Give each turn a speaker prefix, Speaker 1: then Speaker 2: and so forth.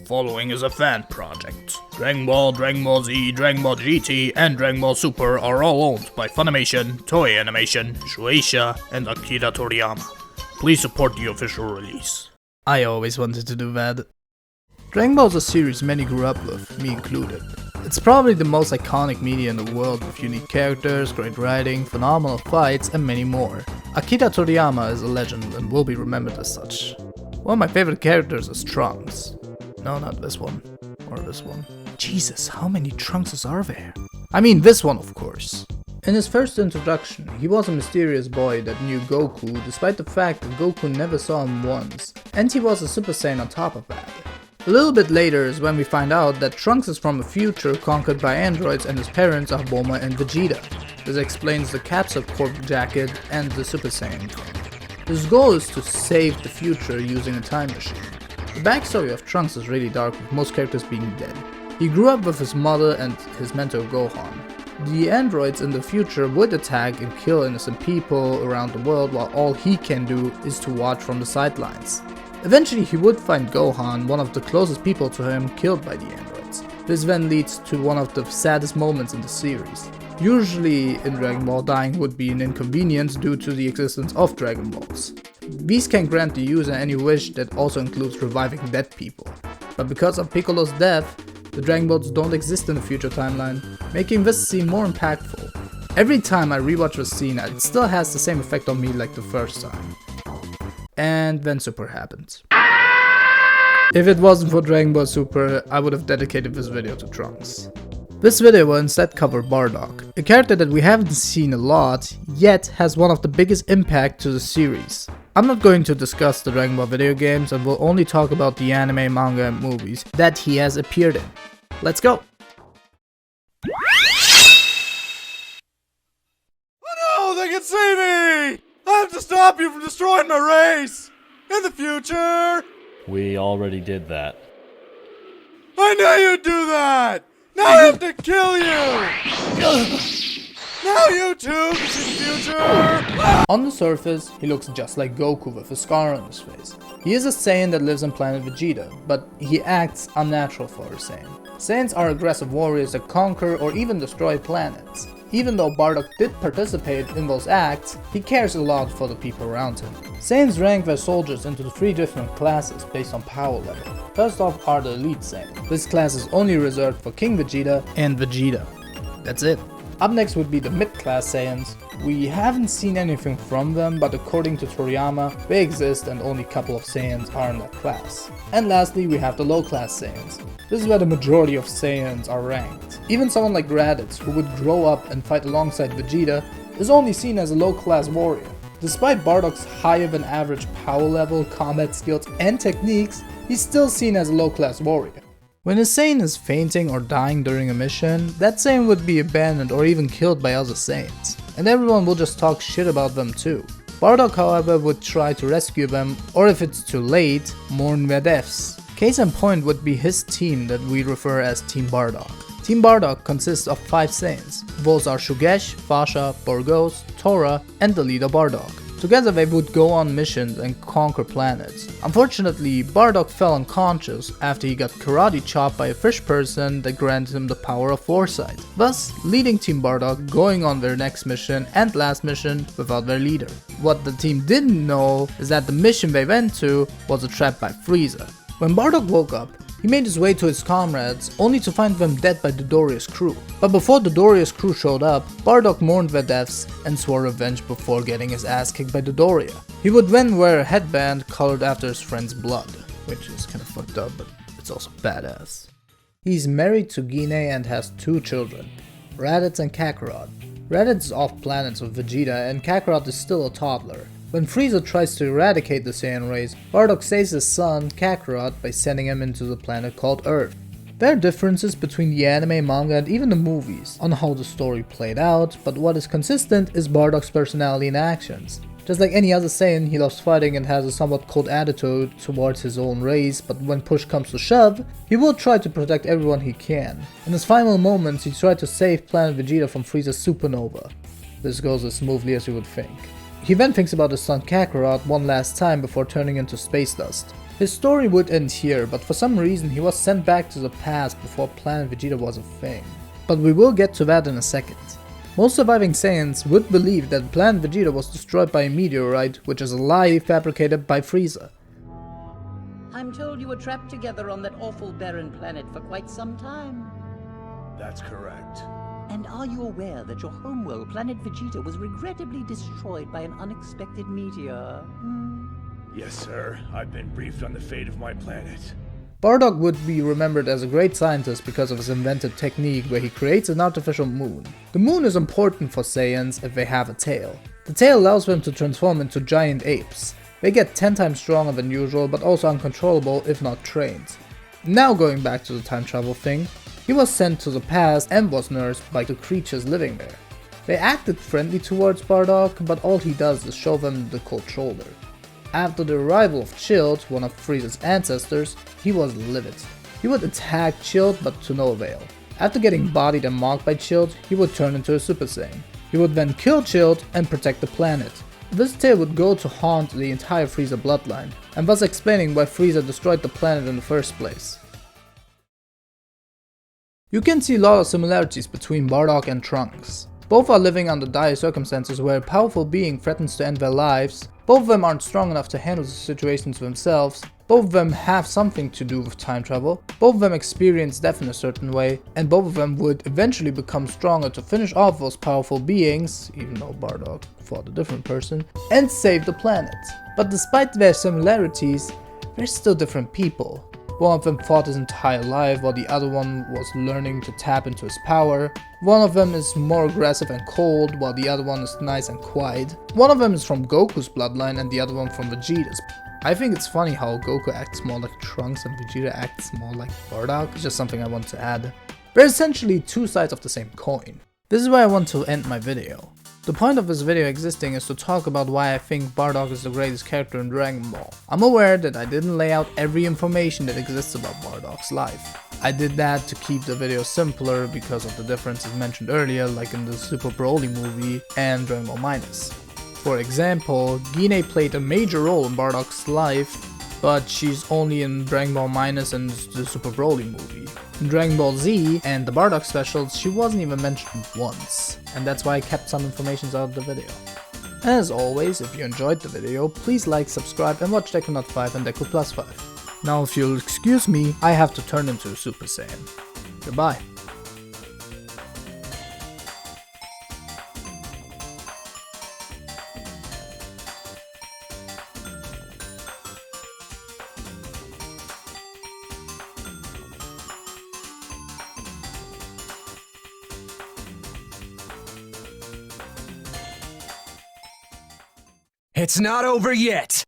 Speaker 1: following is a fan project. Dragon Ball, Dragon Ball Z, Dragon Ball GT, and Dragon Ball Super are all owned by Funimation, Toei Animation, Shueisha, and Akira Toriyama. Please support the official release.
Speaker 2: I always wanted to do that. Dragon Ball is a series many grew up with, me included. It's probably the most iconic media in the world with unique characters, great writing, phenomenal fights, and many more. Akira Toriyama is a legend and will be remembered as such. One of my favorite characters is Trunks. No, not this one. Or this one. Jesus, how many Trunkses are there? I mean this one, of course. In his first introduction, he was a mysterious boy that knew Goku despite the fact that Goku never saw him once, and he was a Super Saiyan on top of that. A little bit later is when we find out that Trunks is from a future conquered by androids and his parents are Bulma and Vegeta. This explains the Capsule Corp jacket and the Super Saiyan thing. His goal is to save the future using a time machine. The backstory of Trunks is really dark, with most characters being dead. He grew up with his mother and his mentor Gohan. The androids in the future would attack and kill innocent people around the world, while all he can do is to watch from the sidelines. Eventually he would find Gohan, one of the closest people to him, killed by the androids. This then leads to one of the saddest moments in the series. Usually in Dragon Ball, dying would be an inconvenience due to the existence of Dragon Balls. These can grant the user any wish that also includes reviving dead people. But because of Piccolo's death, the Dragon Balls don't exist in the future timeline, making this scene more impactful. Every time I rewatch the scene, it still has the same effect on me like the first time. And then Super happened. If it wasn't for Dragon Ball Super, I would have dedicated this video to Trunks. This video will instead cover Bardock, a character that we haven't seen a lot, yet has one of the biggest impact to the series. I'm not going to discuss the Dragon Ball video games and will only talk about the anime, manga and movies that he has appeared in. Let's go!
Speaker 3: Oh no, they can see me! I have to stop you from destroying my race! In the future!
Speaker 4: We already did that.
Speaker 3: I knew you'd do that! Now I have to kill you! Now you too can see the future!
Speaker 2: On the surface, he looks just like Goku with a scar on his face. He is a Saiyan that lives on planet Vegeta, but he acts unnatural for a Saiyan. Saiyans are aggressive warriors that conquer or even destroy planets. Even though Bardock did participate in those acts, he cares a lot for the people around him. Saiyans rank their soldiers into 3 different classes based on power level. First off are the Elite Saiyan. This class is only reserved for King Vegeta and Vegeta. That's it. Up next would be the mid-class Saiyans. We haven't seen anything from them, but according to Toriyama, they exist and only a couple of Saiyans are in that class. And lastly we have the low-class Saiyans. This is where the majority of Saiyans are ranked. Even someone like Raditz, who would grow up and fight alongside Vegeta, is only seen as a low-class warrior. Despite Bardock's higher than average power level, combat skills and techniques, he's still seen as a low-class warrior. When a Saiyan is fainting or dying during a mission, that Saiyan would be abandoned or even killed by other Saiyans, and everyone will just talk shit about them too. Bardock, however, would try to rescue them, or if it's too late, mourn their deaths. Case in point would be his team that we refer as Team Bardock. Team Bardock consists of 5 Saiyans. Those are Shugesh, Fasha, Burgos, Tora, and the leader Bardock. Together they would go on missions and conquer planets. Unfortunately, Bardock fell unconscious after he got karate chopped by a fish person that granted him the power of foresight, thus leading Team Bardock going on their next mission and last mission without their leader. What the team didn't know is that the mission they went to was a trap by Frieza. When Bardock woke up, he made his way to his comrades, only to find them dead by Dodoria's crew. But before Dodoria's crew showed up, Bardock mourned their deaths and swore revenge before getting his ass kicked by Dodoria. He would then wear a headband colored after his friend's blood, which is kinda fucked up, but it's also badass. He's married to Gine and has 2 children, Raditz and Kakarot. Raditz is off planets with Vegeta and Kakarot is still a toddler. When Frieza tries to eradicate the Saiyan race, Bardock saves his son, Kakarot, by sending him into the planet called Earth. There are differences between the anime, manga, and even the movies on how the story played out, but what is consistent is Bardock's personality and actions. Just like any other Saiyan, he loves fighting and has a somewhat cold attitude towards his own race, but when push comes to shove, he will try to protect everyone he can. In his final moments, he tried to save planet Vegeta from Frieza's supernova. This goes as smoothly as you would think. He then thinks about his son Kakarot one last time before turning into space dust. His story would end here, but for some reason he was sent back to the past before Planet Vegeta was a thing. But we will get to that in a second. Most surviving Saiyans would believe that Planet Vegeta was destroyed by a meteorite, which is a lie fabricated by Frieza.
Speaker 5: I'm told you were trapped together on that awful barren planet for quite some time.
Speaker 6: That's correct.
Speaker 5: And are you aware that your homeworld, Planet Vegeta, was regrettably destroyed by an unexpected meteor?
Speaker 6: Yes, sir. I've been briefed on the fate of my planet.
Speaker 2: Bardock would be remembered as a great scientist because of his invented technique where he creates an artificial moon. The moon is important for Saiyans if they have a tail. The tail allows them to transform into giant apes. They get 10 times stronger than usual, but also uncontrollable if not trained. Now going back to the time travel thing, he was sent to the past and was nursed by the creatures living there. They acted friendly towards Bardock, but all he does is show them the cold shoulder. After the arrival of Chilled, one of Frieza's ancestors, he was livid. He would attack Chilled, but to no avail. After getting bodied and marked by Chilled, he would turn into a Super Saiyan. He would then kill Chilled and protect the planet. This tale would go to haunt the entire Frieza bloodline, and thus explaining why Frieza destroyed the planet in the first place. You can see a lot of similarities between Bardock and Trunks. Both are living under dire circumstances where a powerful being threatens to end their lives. Both of them aren't strong enough to handle the situations themselves. Both of them have something to do with time travel. Both of them experience death in a certain way, and both of them would eventually become stronger to finish off those powerful beings, even though Bardock fought a different person, and save the planet. But despite their similarities, they're still different people. One of them fought his entire life while the other one was learning to tap into his power. One of them is more aggressive and cold while the other one is nice and quiet. One of them is from Goku's bloodline and the other one from Vegeta's. I think it's funny how Goku acts more like Trunks and Vegeta acts more like Bardock. It's just something I want to add. They're essentially two sides of the same coin. This is where I want to end my video. The point of this video existing is to talk about why I think Bardock is the greatest character in Dragon Ball. I'm aware that I didn't lay out every information that exists about Bardock's life. I did that to keep the video simpler because of the differences mentioned earlier, like in the Super Broly movie and Dragon Ball Minus. For example, Gine played a major role in Bardock's life, but she's only in Dragon Ball Minus and the Super Broly movie. In Dragon Ball Z and the Bardock specials, she wasn't even mentioned once, and that's why I kept some information out of the video. As always, if you enjoyed the video, please like, subscribe and watch Deku Not 5 and Deku Plus 5. Now if you'll excuse me, I have to turn into a Super Saiyan. Goodbye.
Speaker 7: It's not over yet!